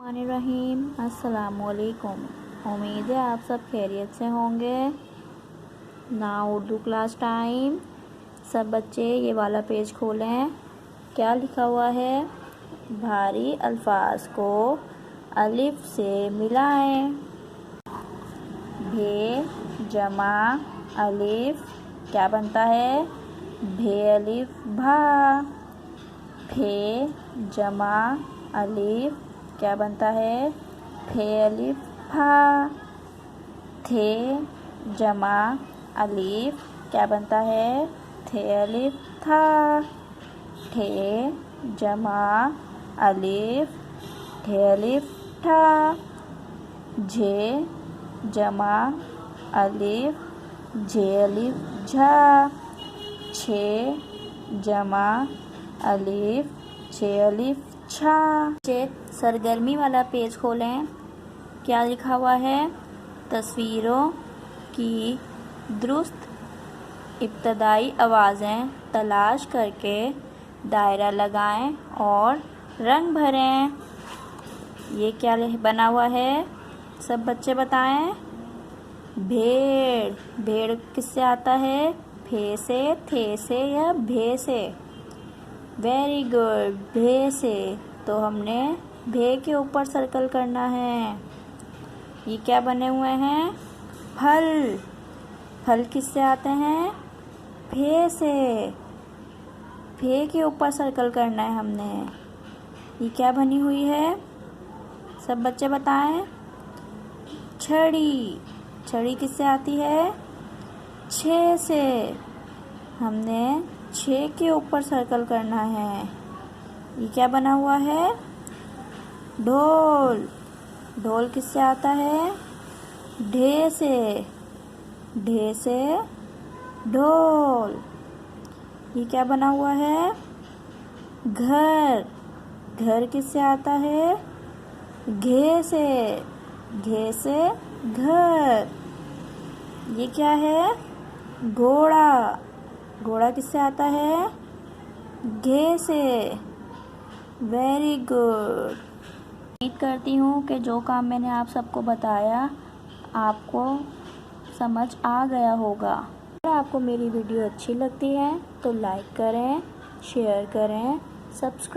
रहीम अस्सलामुअलैकुम। उम्मीद है आप सब खैरियत से होंगे। Now Urdu class time. सब बच्चे ये वाला पेज खोलें। क्या लिखा हुआ है? भारी अल्फाज को अलिफ से मिलाएं। भे जमा अलिफ क्या बनता है? भे अलिफ भा। फे जमा अलिफ क्या बनता है? फे अलिफ फा। थे जमा अलिफ क्या बनता है? थे अलिफ था। ठे जमा अलिफ ठे अलिफ ठा। झे जमा अलिफ झे अलिफ झा। छे जमा अलिफ छे अलिफ छा। सरगर्मी वाला पेज खोलें। क्या लिखा हुआ है? तस्वीरों की दुरुस्त इब्तदाई आवाज़ें तलाश करके दायरा लगाएं और रंग भरें। ये क्या बना हुआ है? सब बच्चे बताएं। भेड़। भेड़ किससे आता है? फे से, थे से या भे से? वेरी गुड, भे से। तो हमने भे के ऊपर सर्कल करना है। ये क्या बने हुए हैं? फल। फल किससे आते हैं? फे से। फे के ऊपर सर्कल करना है हमने। ये क्या बनी हुई है? सब बच्चे बताएं। छड़ी। छड़ी किससे आती है? छे से। हमने छे के ऊपर सर्कल करना है। ये क्या बना हुआ है? ढोल। ढोल किससे आता है? ढे से। ढे से ढोल। ये क्या बना हुआ है? घर। घर किससे आता है? घे से। घे से घर। ये क्या है? घोड़ा। घोड़ा किससे आता है? घे से। Very good. उम्मीद करती हूँ कि जो काम मैंने आप सबको बताया आपको समझ आ गया होगा। अगर आपको मेरी वीडियो अच्छी लगती है तो लाइक करें, शेयर करें, सब्सक्राइब